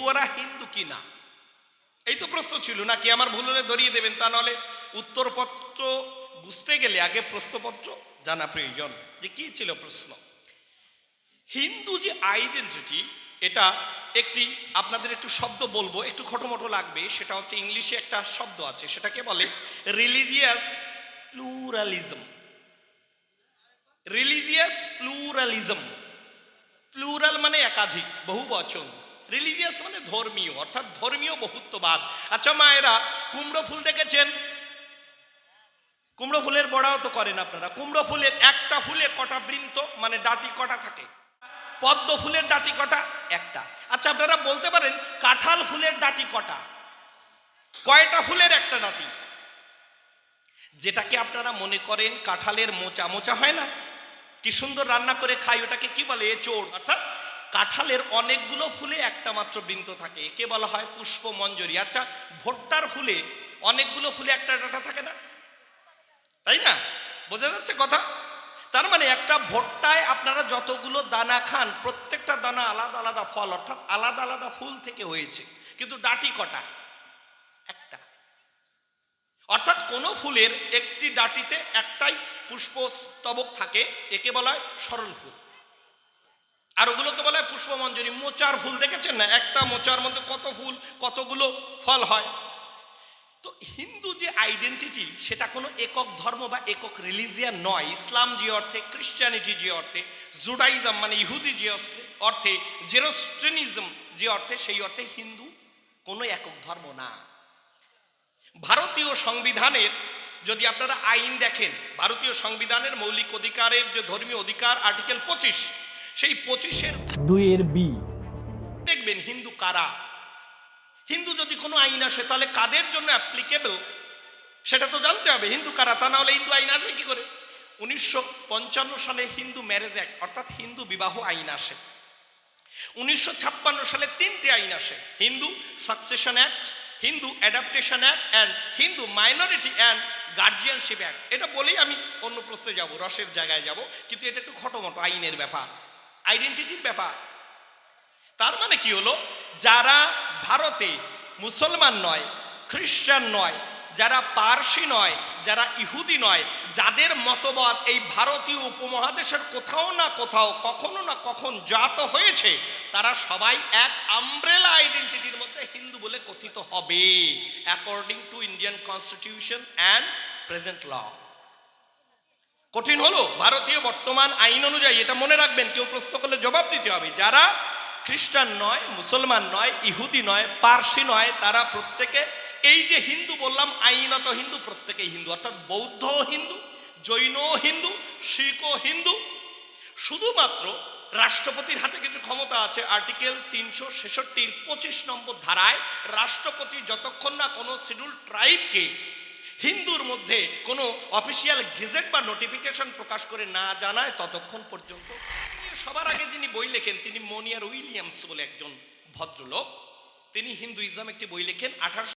হিন্দুয়ারা হিন্দু কি না, এই তো প্রশ্ন ছিল নাকি? আমার ভুল হলে ধরিয়ে দেবেন, তা নাহলে উত্তরপত্র বুঝতে গেলে আগে প্রশ্নপত্র জানা প্রয়োজন। যে কি ছিল প্রশ্ন? হিন্দু যে আইডেন্টিটি, এটা একটি আপনাদের একটু শব্দ বলবো, একটু খটোমটো লাগবে। সেটা হচ্ছে ইংলিশে একটা শব্দ আছে, সেটাকে বলে religious pluralism. Religious pluralism, plural মানে একাধিক, বহু বচন, রিলিজিয়াস মানে ধর্মীয়, অর্থাৎ ধর্মীয় বহুত্ববাদ। আচ্ছা মায়েরা, কুমড়ো ফুল দেখেছেন? কুমড়ো ফুলের বড়াও তো করেন আপনারা। কুমড়ো ফুলের একটা ফুলে কটা বৃন্ত, মানে ডাটি কটা থাকে? পদ্ম ফুলের ডাটি কটা? একটা। আচ্ছা আপনারা বলতে পারেন কাঁঠাল ফুলের ডাটি কটা? কয়টা ফুলের একটা ডাটি? যেটাকে আপনারা মনে করেন কাঁঠালের মোচা, মোচা হয় না, কি সুন্দর রান্না করে খাই, ওটাকে কি বলে? এঁচোড়। অর্থাৎ কাঁঠালের অনেকগুলো ফুলে একটা মাত্র বৃন্ত থাকে, একে বলা হয় পুষ্পমঞ্জরি। আচ্ছা ভুট্টার ফুলে অনেকগুলো ফুলে একটা ডাঁটা থাকে না, তাই না? বোঝা যাচ্ছে কথা? তার মানে একটা ভুট্টায় আপনারা যতগুলো দানা খান, প্রত্যেকটা দানা আলাদা আলাদা ফল, অর্থাৎ আলাদা আলাদা ফুল থেকে হয়েছে, কিন্তু ডাঁটি কটা? একটা। অর্থাৎ কোন ফুলের একটি ডাঁটিতে একটাই পুষ্পস্তবক থাকে, একে বলা হয় সরল ফুল, আর ওগুলোকে বলা হয় পুষ্পমঞ্জরি। মোচার ফুল দেখেছেন না? একটা মোচার মধ্যে কত ফুল, কতগুলো ফল হয়। তো হিন্দু যে আইডেন্টিটি, সেটা কোনো একক ধর্ম বা একক রিলিজিয়ান নয়। ইসলাম যে অর্থে, খ্রিস্টানিটি যে অর্থে, জুডাইজম মানে ইহুদি যে অর্থে, জেরোস্ট্রিনিজম যে অর্থে, সেই অর্থে হিন্দু কোনো একক ধর্ম না। ভারতীয় সংবিধানের যদি আপনারা আইন দেখেন, ভারতীয় সংবিধানের মৌলিক অধিকারের যে ধর্মীয় অধিকার আর্টিকেল 25, সেই 25-এর 2-এর-বি দেখবেন হিন্দু কারা। হিন্দু যদি কোনো আইন আসে তাহলে কাদের জন্য অ্যাপ্লিকেবল সেটা তো জানতে হবে, হিন্দু কারা, তা না হলে হিন্দু আইন আসবে কি করে? 1955 সালে হিন্দু ম্যারেজ অ্যাক্ট অর্থাৎ হিন্দু বিবাহ আইন আসে। 1956 সালে 3টে আইন আসে, Hindu succession act, Hindu adaptation act and Hindu minority and guardianship act. এটা বলেই আমি অন্য প্রশ্নে যাব, রসের জায়গায় যাব, কিন্তু এটা একটু খটোমটো আইনের ব্যাপার, আইডেন্টিটির ব্যাপার। তার মানে কি হলো? যারা ভারতে মুসলমান নয়, খ্রিস্টান নয়, যারা পারসি নয়, যারা ইহুদি নয়, যাদের মতবাদ এই ভারতীয় উপমহাদেশের কোথাও না কোথাও কখনো না কখন জাত হয়েছে, তারা সবাই এক আমব্রেলা আইডেন্টিটির মধ্যে হিন্দু বলে কথিত হবে, according to Indian constitution and present law. কঠিন হলো? ভারতীয় বর্তমান আইন অনুযায়ী, এটা মনে রাখবেন, কেউ প্রশ্ন করলে জবাব দিতে হবে, যারা খ্রিস্টান নয়, মুসলমান নয়, ইহুদি নয়, পারসি নয়, তারা প্রত্যেকে এই যে হিন্দু বললাম, আইনত হিন্দু, প্রত্যেকেই হিন্দু। অর্থাৎ বৌদ্ধ হিন্দু, জৈন হিন্দু, শিখ হিন্দু। শুধুমাত্র রাষ্ট্রপতির হাতে কিছু ক্ষমতা আছে, আর্টিকেল 366-র 25 নম্বর ধারায় রাষ্ট্রপতি যতক্ষণ না কোনো শিডিউল ট্রাইবকে হিন্দুর মধ্যে কোনো অফিসিয়াল গেজেট বা নোটিফিকেশন প্রকাশ করে না জানায়, ততক্ষণ পর্যন্ত। সবার আগে যিনি বই লেখেন তিনি মনিয়ার উইলিয়ামস বলে একজন ভদ্রলোক, তিনি হিন্দুইজম একটি বই লেখেন 18